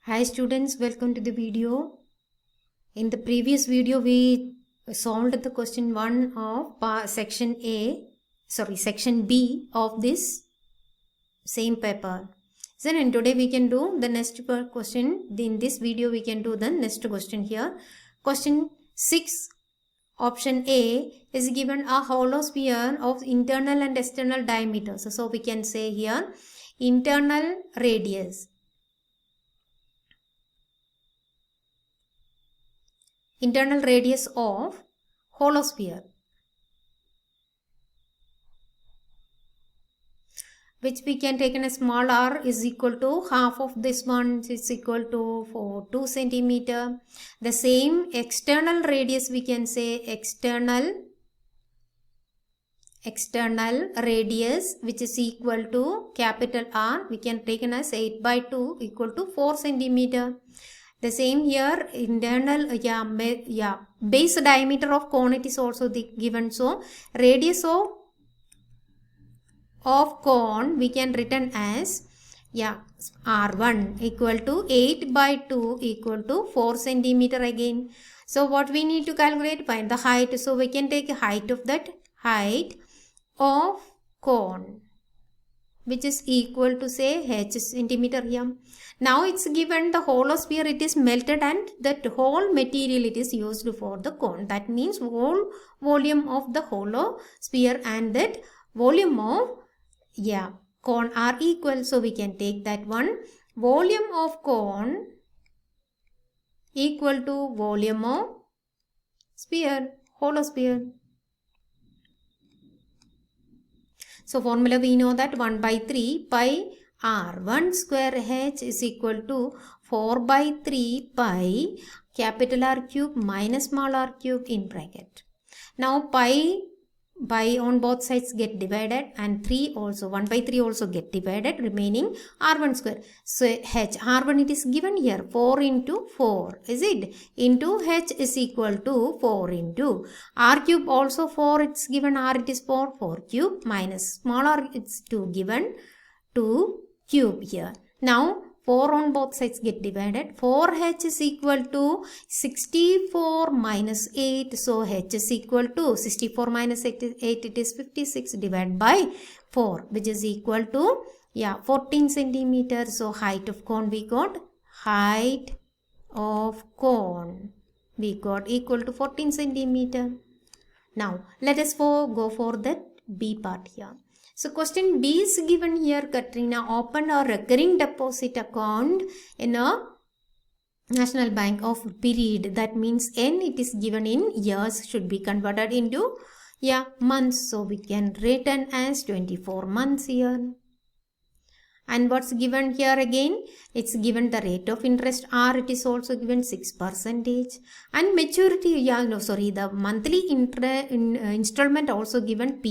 Hi students, welcome to the video. In the previous video we solved the question 1 of section B of this same paper. So and today we can do the next question. In this video we can do the next question here. Question 6, option A is given a hollow sphere of internal and external diameters. So we can say here internal radius. Internal radius of hollow sphere, which we can take in a small r is equal to half of this one is equal to 2 centimeter. The same external radius we can say external radius, which is equal to capital R, we can take in as 8/2 equal to 4 centimeter. The same here, internal, base diameter of cone it is also given. So, radius of cone we can written as, R1 equal to 8/2 equal to 4 centimeter again. So, what we need to calculate? Find the height. So, we can take height of that height of cone, which is equal to say h centimeter here. Now it's given the hollow sphere, it is melted and that whole material it is used for the cone. That means whole volume of the hollow sphere and that volume of cone are equal. So we can take that one. Volume of cone equal to volume of sphere, hollow sphere. So formula we know that 1/3 pi R1 square h is equal to 4/3 pi capital R cube minus small r cube in bracket. Now pi on both sides get divided and 3 also 1/3 also get divided, remaining R1 square. So h R1 it is given here 4 into 4, is it? Into h is equal to 4 into R cube also 4 it's given, R it is 4 cube minus small r it's 2 given 2 cube here. Now 4 on both sides get divided. 4h is equal to 64 minus 8. So h is equal to 64 minus 8 it is 56 divided by 4, which is equal to 14 centimeters. So height of cone we got height of cone we got equal to 14 centimeter. Now let us go for the B part here. So question B is given here. Katrina opened a recurring deposit account in a National Bank of period. That means N it is given in years should be converted into months. So we can written as 24 months here. And what's given here again? It's given the rate of interest R. It is also given 6%. And maturity, the monthly installment also given P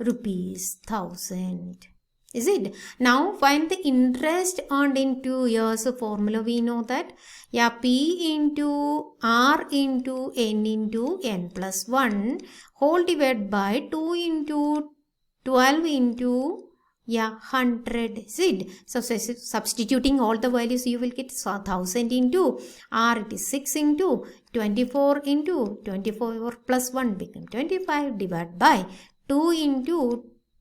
rupees 1000. Is it? Now find the interest earned in 2 years. So formula we know that P into R into N into N plus 1 whole divided by 2 into 12 into 100, is it? So substituting all the values you will get 1000 into R it is 6 into 24 into 24 plus 1 become 25 divided by 2 into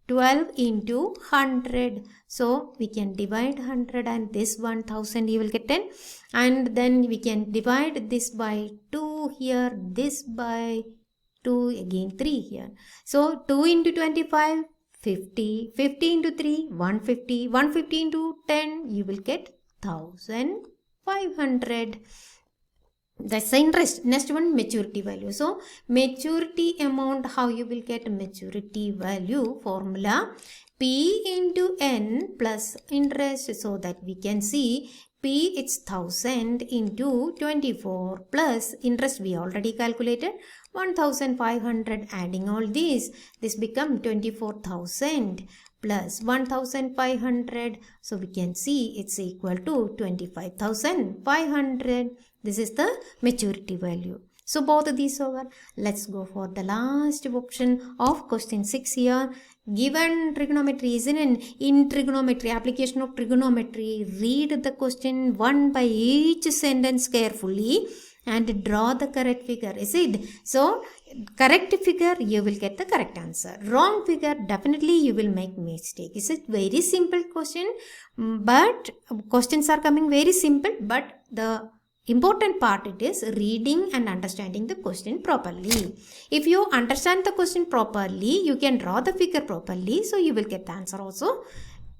12 into 100. So we can divide 100 and this 1000 you will get 10, and then we can divide this by 2 here, this by 2, again 3 here. So 2 into 25 50, 50 into 3, 150, 150 into 10, you will get 1500. That's the interest. Next one, maturity value. So, maturity amount, how you will get maturity value? Formula P into N plus interest, so that we can see P it's 1000 into 24 plus interest we already calculated 1500, adding all these, this become 24,000 plus 1500. So we can see it's equal to 25,500. This is the maturity value. So both of these over. Let's go for the last option of question 6 here. given trigonometry, isn't it? In trigonometry, application of trigonometry, read the question one by each sentence carefully and draw the correct figure, is it? So, correct figure, you will get the correct answer. Wrong figure, definitely you will make mistake. It's a very simple question, but questions are coming very simple, but the important part it is reading and understanding the question properly. If you understand the question properly, you can draw the figure properly, so you will get the answer also.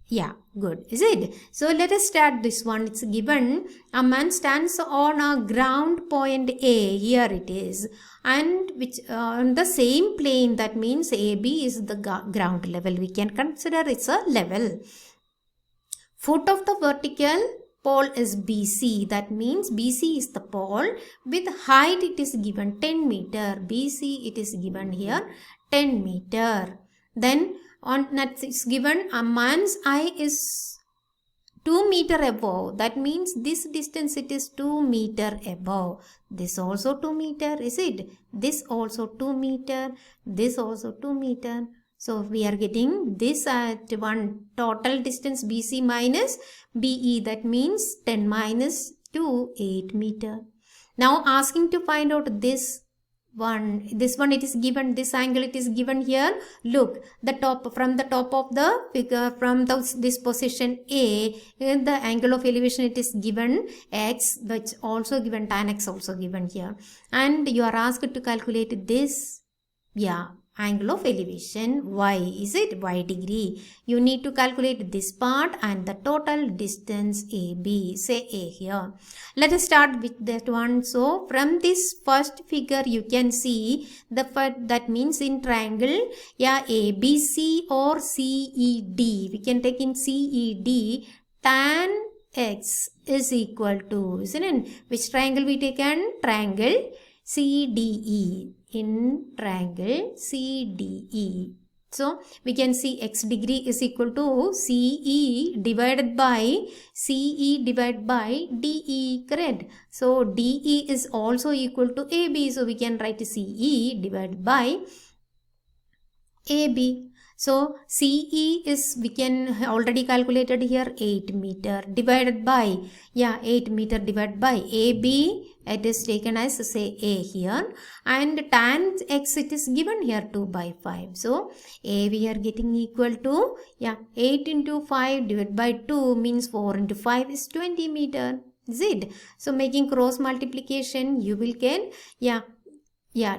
Yeah, good, is it? So let us start this one. It's given a man stands on a ground point A, here it is, and which on the same plane, that means AB is the ground level. We can consider it's a level. Foot of the vertical pole is BC, that means BC is the pole. With height it is given 10 meter. BC it is given here 10 meter. Then on that is given a man's eye is 2 meter above. That means this distance it is 2 meter above. This also 2 meter, is it? This also 2 meter. This also 2 meter. So we are getting this at one total distance BC minus BE. That means 10 minus 2, 8 meter. Now asking to find out this one it is given, this angle it is given here. Look, the top, from the top of the figure, from this position A, the angle of elevation it is given x, which also given, tan x also given here, and you are asked to calculate this, yeah, angle of elevation y, is it? Y degree. You need to calculate this part and the total distance AB, say A here. Let us start with that one. So from this first figure you can see that means in triangle, yeah, ABC or CED, we can take in CED, tan x is equal to, isn't it? Which triangle we taken? Triangle CDE. In triangle CDE. So we can see x degree is equal to CE divided by DE, correct? So DE is also equal to AB. So we can write CE divided by AB. So CE is, we can already calculated here 8 meter divided by, yeah, 8 meter divided by AB. It is taken as, say, A here, and tan x it is given here 2 by 5. So A we are getting equal to, yeah, 8 into 5 divided by 2 means 4 into 5 is 20 meter. Is it? So making cross multiplication, you will get, yeah,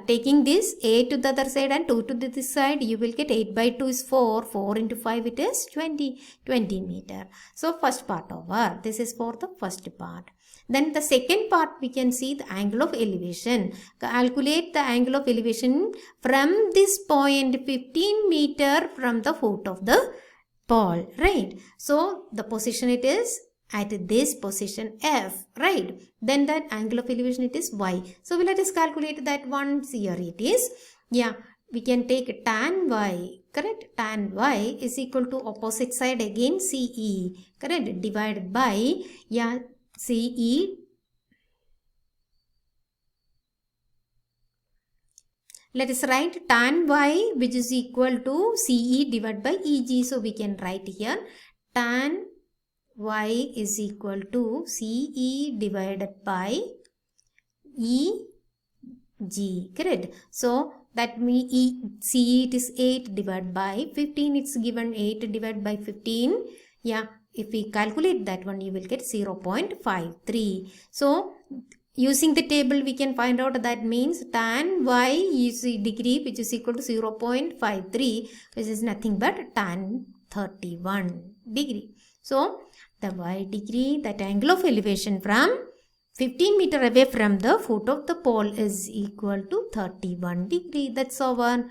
taking this A to the other side and 2 to this side, you will get 8 by 2 is 4. 4 into 5 it is 20 meter. So first part over. This is for the first part. Then the second part we can see the angle of elevation. Calculate the angle of elevation from this point 15 meter from the foot of the pole, right? So the position it is at this position F, right? Then that angle of elevation it is Y. So let us calculate that one. Here it is. Yeah, we can take tan Y, correct? Tan Y is equal to opposite side again CE, correct? Divided by, yeah, CE. Let us write tan Y, which is equal to CE divided by EG. So we can write here tan Y is equal to CE divided by EG, correct? So that means CE it is 8 divided by 15. It's given 8 divided by 15. Yeah. If we calculate that one, you will get 0.53. So, using the table, we can find out that means tan y is degree, which is equal to 0.53, which is nothing but tan 31 degree. So, the y degree, that angle of elevation from 15 meter away from the foot of the pole is equal to 31 degree. That's our